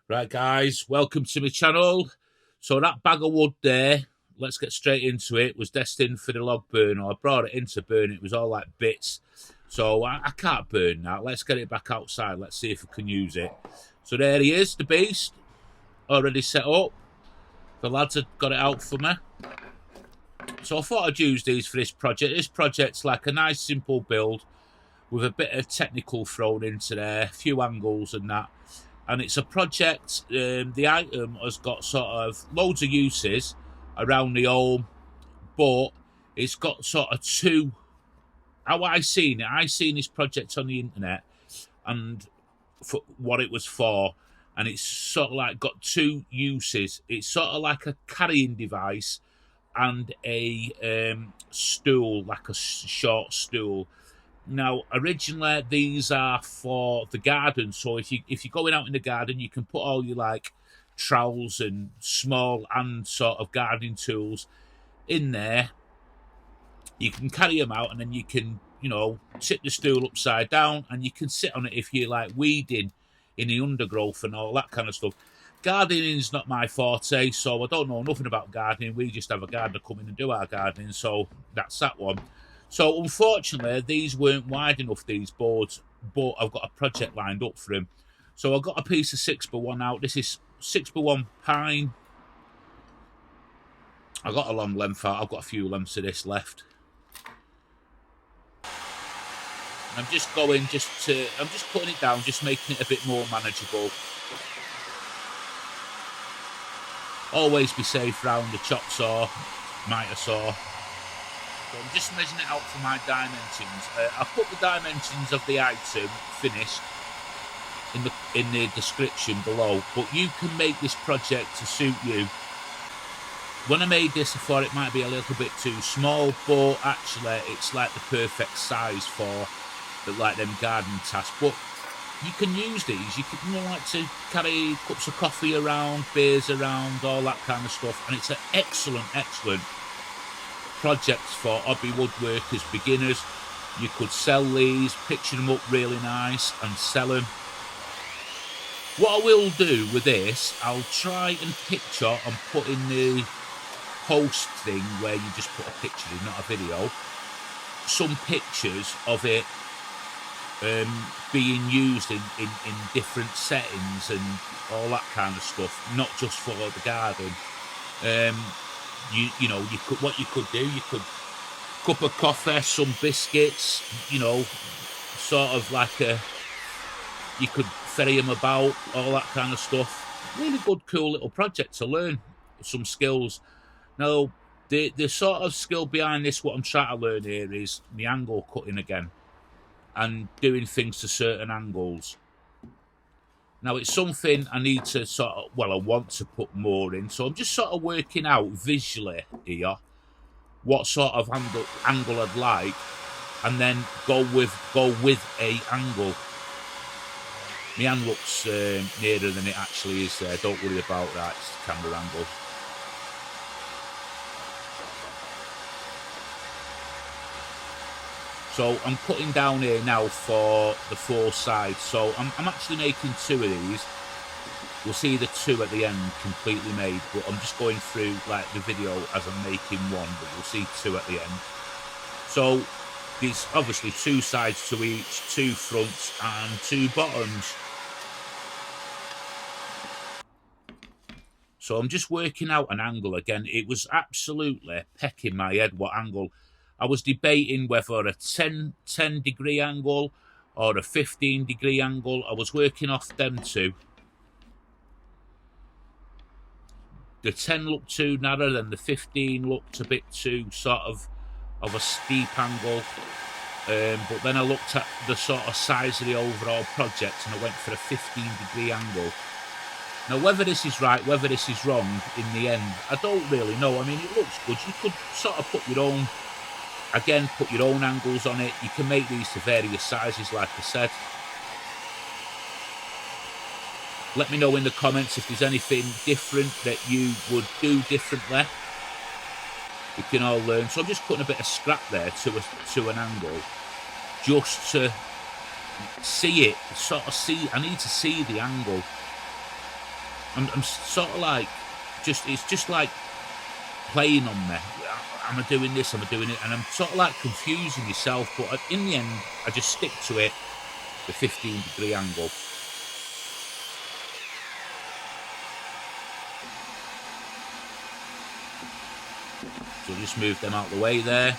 Right, guys, welcome to my channel. So that bag of wood there, let's get straight into it, was destined for the log burner. I brought it in to burn. It was all like bits. So I can't burn that. Let's get it back outside. Let's see if we can use it. So there he is, the beast, already set up. The lads had got it out for me. So I thought I'd use these for this project. This project's like a nice simple build with a bit of technical thrown into there, a few angles and that. And it's a project, the item has got sort of loads of uses around the home, but it's got sort of two, how I seen this project on the internet and for what it was for, and it's sort of like got two uses. It's sort of like a carrying device and a stool, like a short stool. Now, originally these are for the garden. So if you're going out in the garden, you can put all your like trowels and small and sort of gardening tools in there. You can carry them out, and then you can, tip the stool upside down, and you can sit on it if you're like weeding in the undergrowth and all that kind of stuff. Gardening is not my forte, so I don't know nothing about gardening. We just have a gardener come in and do our gardening, so that's that one. So unfortunately, these weren't wide enough, these boards, but I've got a project lined up for them. So I got a piece of 6x1 out. This is 6x1 pine. I got a long length out. I've got a few lengths of this left. And I'm just going I'm just putting it down, just making it a bit more manageable. Always be safe round the chop saw, miter saw. So I'm just measuring it out for my dimensions. I'll put the dimensions of the item finished in the description below, but you can make this project to suit you. When I made this, I thought it might be a little bit too small, but actually it's like the perfect size for like them gardening tasks. But you can use these. You can like to carry cups of coffee around, beers around, all that kind of stuff, and it's an excellent projects for hobby woodworkers, beginners. You could sell these, picture them up really nice and sell them. What I will do with this, I'll try and picture and put in the post thing where you just put a picture in, not a video, some pictures of it being used in different settings and all that kind of stuff, not just for the garden. What you could do, you could cup of coffee, some biscuits, sort of like you could ferry them about, all that kind of stuff. Really good, cool little project to learn some skills. Now, the sort of skill behind this, what I'm trying to learn here is the angle cutting again and doing things to certain angles. Now, it's something I need to I want to put more in. So I'm just sort of working out visually here what sort of angle I'd like, and then go with a angle. My hand looks nearer than it actually is there. Don't worry about that. It's the camera angle. So I'm cutting down here now for the 4 sides. So I'm actually making 2 of these. We'll see the 2 at the end completely made, but I'm just going through like the video as I'm making one, but you'll see 2 at the end. So there's obviously 2 sides to each, 2 fronts and 2 bottoms. So I'm just working out an angle again. It was absolutely pecking my head what angle. I was debating whether a 10 degree angle or a 15 degree angle. I was working off them 2. The 10 looked too narrow, then the 15 looked a bit too sort of a steep angle. But then I looked at the sort of size of the overall project and I went for a 15 degree angle. Now, whether this is right, whether this is wrong in the end, I don't really know. I mean, it looks good. You could sort of put your own angles on it. You can make these to various sizes, like I said. Let me know in the comments if there's anything different that you would do differently. We can all learn. So I'm just putting a bit of scrap there to an angle, just to see it, I need to see the angle. I'm sort of like, it's just like playing on me. Am I doing this? Am I doing it? And I'm sort of like confusing myself. But in the end, I just stick to it, the 15-degree angle. So just move them out of the way there.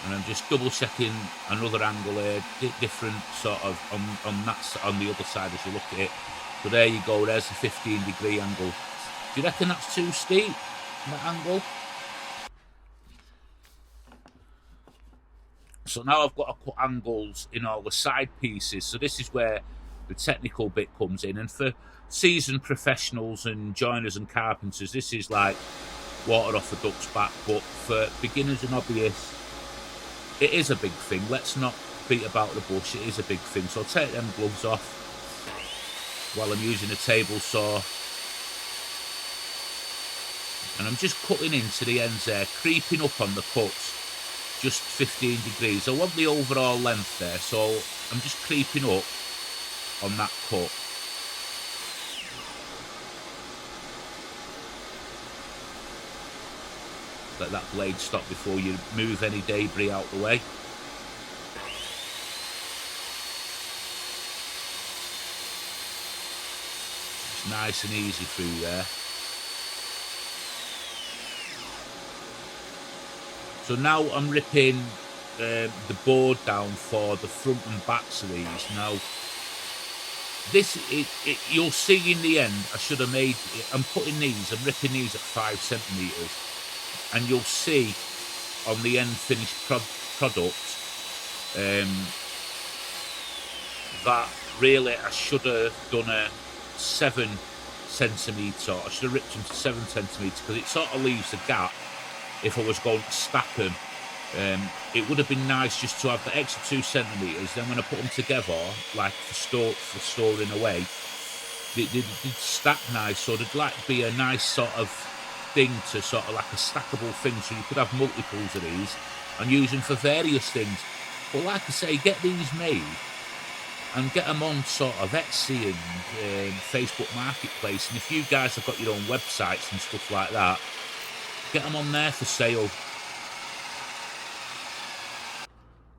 And I'm just double checking another angle here, different sort of on the other side as you look at it. So there you go, there's the 15-degree angle. Do you reckon that's too steep, that angle? So now I've got to put angles in all the side pieces. So this is where the technical bit comes in. And for seasoned professionals and joiners and carpenters, this is like water off a duck's back. But for beginners and hobbyists, it is a big thing. Let's not beat about the bush. It is a big thing. So I'll take them gloves off while I'm using a table saw. And I'm just cutting into the ends there, creeping up on the cuts, just 15 degrees. I want the overall length there, so I'm just creeping up on that cut. Let that blade stop before you move any debris out the way. It's nice and easy through there. So now I'm ripping the board down for the front and backs of these. Now, this you'll see in the end. I should have made. I'm ripping these at 5 centimeters. And you'll see on the end finished product that really I should have done a 7 centimetre. I should have ripped them to 7 centimetres because it sort of leaves a gap if I was going to stack them. It would have been nice just to have the extra 2 centimetres. Then when I put them together, like for storing away, they'd stack nice. So they'd like be a nice sort of thing to sort of like a stackable thing, so you could have multiples of these and use them for various things. But like I say, get these made and get them on sort of Etsy and Facebook Marketplace. And if you guys have got your own websites and stuff like that, get them on there for sale.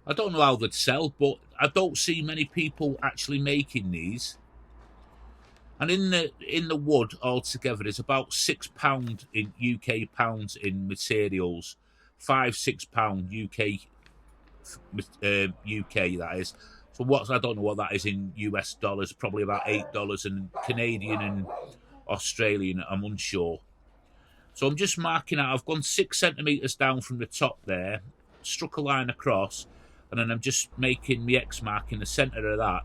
I don't know how they'd sell, but I don't see many people actually making these. And in the wood altogether is about £6 in UK pounds in materials, £5-6 UK that is. So I don't know what that is in US dollars. Probably about $8, and Canadian and Australian I'm unsure. So I'm just marking out. I've gone 6 centimeters down from the top there, struck a line across, and then I'm just making the X mark in the center of that,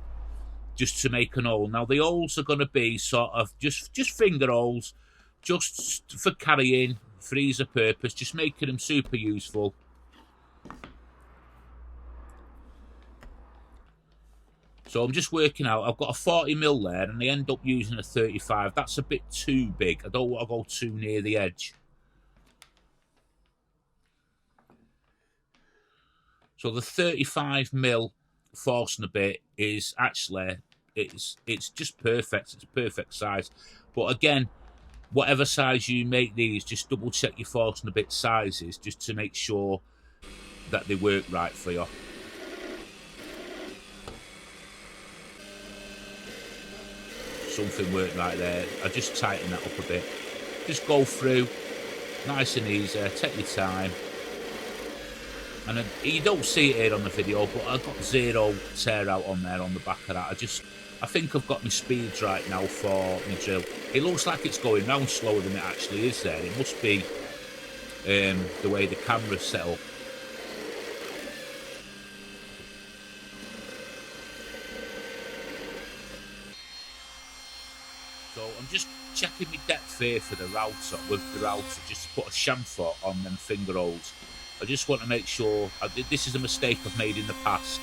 just to make an hole. Now the holes are going to be sort of just finger holes, just for carrying, for ease of purpose, just making them super useful. So I'm just working out. I've got a 40mm there, and I end up using a 35. That's a bit too big. I don't want to go too near the edge. So the 35mm Forstner bit is actually it's just perfect. It's perfect size. But again, whatever size you make these, just double check your Forstner bit sizes just to make sure that they work right for you. Something worked right there. I just tighten that up a bit. Just go through, nice and easy. Take your time. And you don't see it here on the video, but I've got 0 tear out on there on the back of that. I think I've got my speeds right now for my drill. It looks like it's going round slower than it actually is there. It must be the way the camera's set up. So I'm just checking my depth here for the router, with the router, just to put a chamfer on them finger holes. I just want to make sure, this is a mistake I've made in the past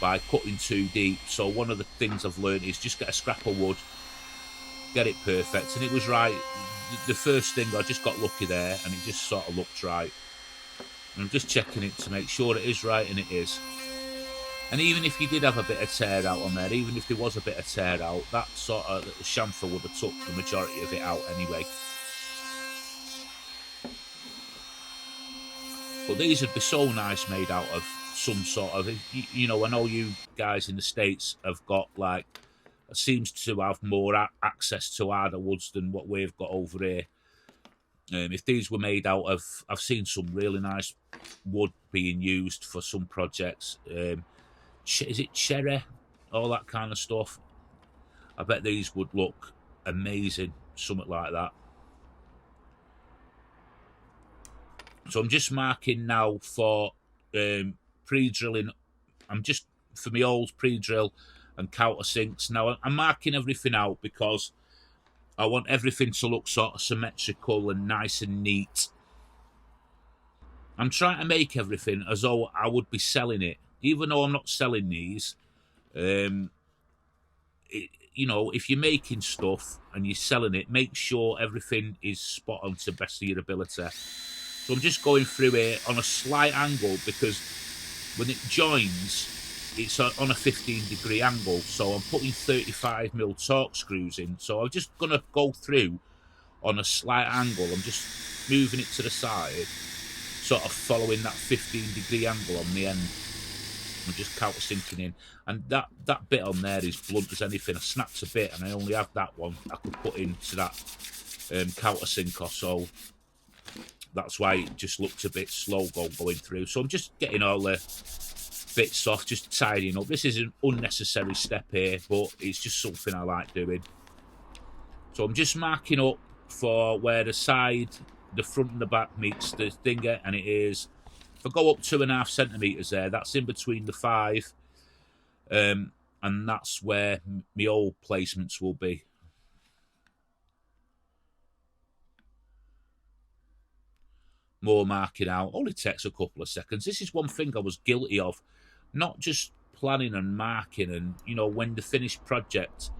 by cutting too deep. So one of the things I've learned is just get a scrap of wood, get it perfect. And it was right. The first thing, I just got lucky there, and it just sort of looked right. And I'm just checking it to make sure it is right, and it is. And even if you did have a bit of tear out on there, even if there was a bit of tear out, that sort of chamfer would have took the majority of it out anyway. But these would be so nice made out of some sort of, you know, I know you guys in the States have got, like, seems to have more access to harder woods than what we've got over here. If these were made out of, I've seen some really nice wood being used for some projects. Is it cherry? All that kind of stuff. I bet these would look amazing, something like that. So I'm just marking now for pre-drilling. I'm just, for my holes, pre-drill and countersinks. Now I'm marking everything out because I want everything to look sort of symmetrical and nice and neat. I'm trying to make everything as though I would be selling it. Even though I'm not selling these, you know, if you're making stuff and you're selling it, make sure everything is spot on to the best of your ability. So I'm just going through it on a slight angle because when it joins, it's on a 15-degree angle. So I'm putting 35mm torque screws in. So I'm just going to go through on a slight angle. I'm just moving it to the side, sort of following that 15-degree angle on the end. I'm just countersinking in. And that bit on there is blunt as anything. I snapped a bit and I only have that one I could put into that countersink or so. That's why it just looked a bit slow going through. So I'm just getting all the bits off, just tidying up. This is an unnecessary step here, but it's just something I like doing. So I'm just marking up for where the side, the front and the back meets the thinger, and it is, if I go up 2.5 centimetres there, that's in between the 5, and that's where my old placements will be. More marking out only takes a couple of seconds. This is one thing I was guilty of, not just planning and marking, and you know, when the finished project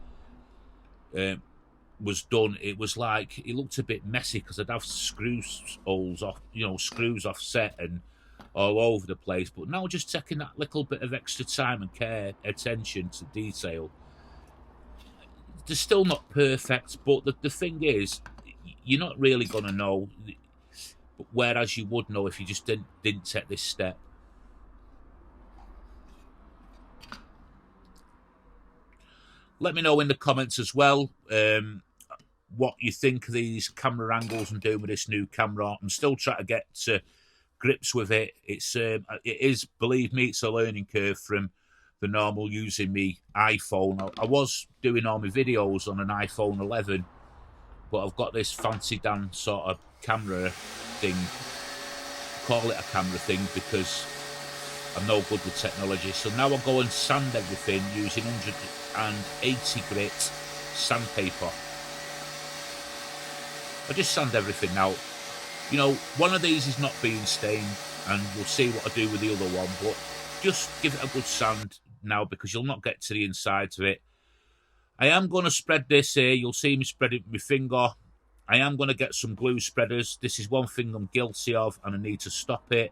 was done, it was like it looked a bit messy because I'd have screws holes off, you know, screws offset and all over the place. But now just taking that little bit of extra time and care, attention to detail, they're still not perfect, but the thing is, you're not really going to know, whereas you would know if you just didn't take this step. Let me know in the comments as well what you think of these camera angles I'm doing with this new camera. I'm still trying to get to grips with it. It is, believe me, it's a learning curve from the normal using me iPhone. I was doing all my videos on an iPhone 11, but I've got this fancy Dan sort of camera thing. Call it a camera thing because I'm no good with technology. So now I'll go and sand everything using 180 grit sandpaper. I just sand everything out. You know, one of these is not being stained, and we'll see what I do with the other one, but just give it a good sand now because you'll not get to the insides of it. I am going to spread this here. You'll see me spread it with my finger. I am going to get some glue spreaders. This is one thing I'm guilty of, and I need to stop it,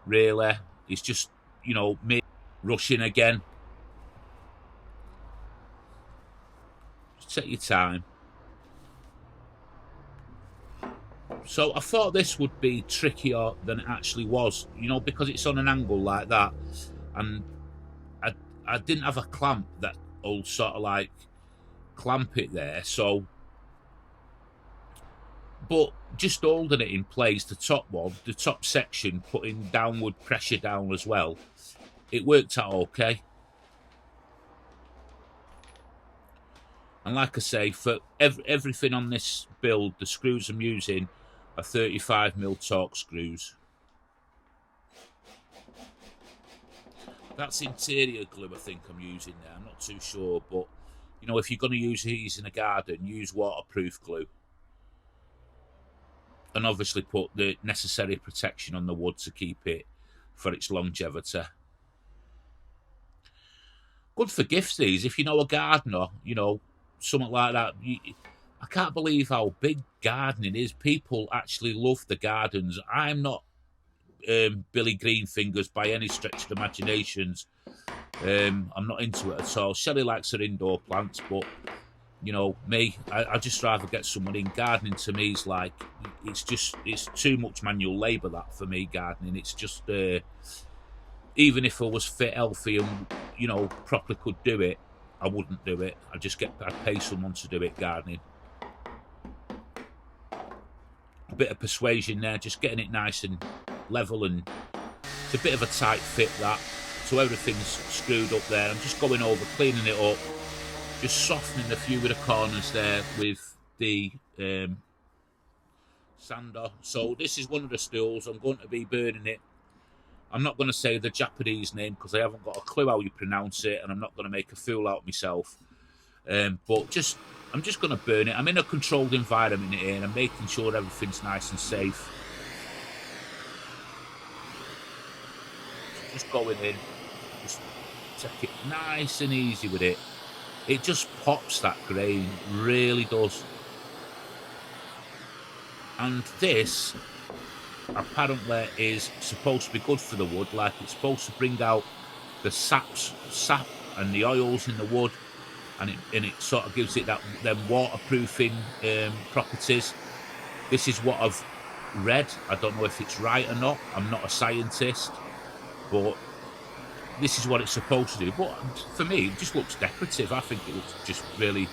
really. It's just, you know, me rushing again. Just take your time. So I thought this would be trickier than it actually was, you know, because it's on an angle like that. And I didn't have a clamp that will sort of like clamp it there. So, but just holding it in place, the top one, the top section, putting downward pressure down as well, it worked out okay. And like I say, for everything on this build, the screws I'm using are 35mm torque screws. That's interior glue I think I'm using there, I'm not too sure, but you know, if you're going to use these in a garden, use waterproof glue. And obviously put the necessary protection on the wood to keep it for its longevity. Good for gifts these, if you know a gardener, you know, something like that. I can't believe how big gardening is. People actually love the gardens. I'm not Billy Greenfingers by any stretch of the imaginations, I'm not into it at all. Shelley likes her indoor plants, but you know me, I just rather get someone in. Gardening to me is like, it's too much manual labour, that, for me, gardening. It's just even if I was fit, healthy, and you know properly could do it, I wouldn't do it. I'd pay someone to do it, gardening. A bit of persuasion there, just getting it nice and level, and it's a bit of a tight fit, that, so everything's screwed up there. I'm just going over, cleaning it up, just softening a few of the corners there with the sander. So this is one of the stools. I'm going to be burning it. I'm not going to say the Japanese name because I haven't got a clue how you pronounce it, and I'm not going to make a fool out of myself. But I'm just going to burn it. I'm in a controlled environment here, and I'm making sure everything's nice and safe. So just going in, just take it nice and easy with it. It just pops that grain, really does. And this apparently is supposed to be good for the wood, like it's supposed to bring out the sap and the oils in the wood, and it sort of gives it them waterproofing properties. This is what I've read. I don't know if it's right or not. I'm not a scientist, but this is what it's supposed to do. But for me, it just looks decorative. I think it looks just really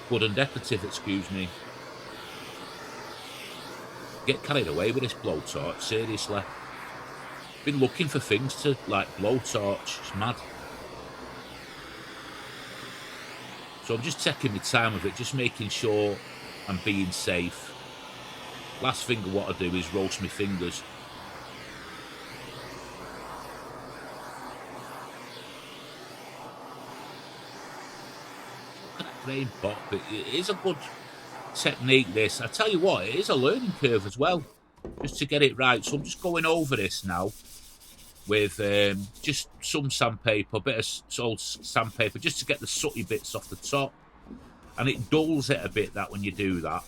good and decorative, excuse me. Get carried away with this blowtorch, seriously. Been looking for things to, like, blowtorch. It's mad. So I'm just taking my time with it, just making sure I'm being safe. Last thing I want to do is roast my fingers. Look at that grain pop. It is a good technique, this. I tell you what, it is a learning curve as well, just to get it right. So I'm just going over this now with just some sandpaper, a bit of old sandpaper, just to get the sooty bits off the top. And it dulls it a bit, that, when you do that.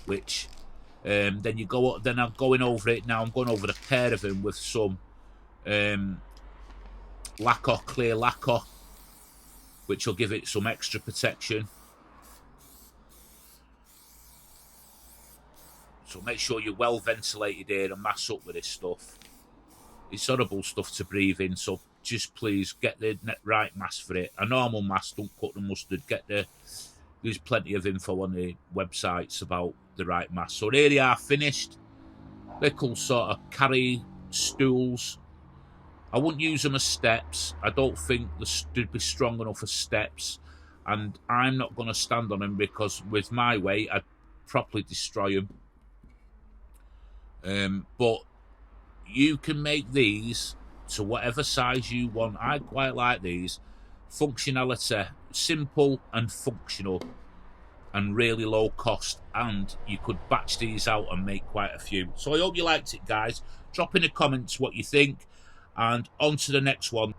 Which then I'm going over it now. I'm going over the pair of them with some lacquer, clear lacquer, which will give it some extra protection. So make sure you're well ventilated here and mass up with this stuff. It's horrible stuff to breathe in, so just please get the right mass for it. A normal mass, don't cut the mustard. There's plenty of info on the websites about the right mass. So here they are, finished. Little sort of carry stools. I wouldn't use them as steps. I don't think they'd be strong enough as steps. And I'm not going to stand on them because with my weight, I'd properly destroy them. But you can make these to whatever size you want. I quite like these. Functionality, simple and functional, and really low cost, and you could batch these out and make quite a few. So I hope you liked it, guys. Drop in the comments what you think, and on to the next one.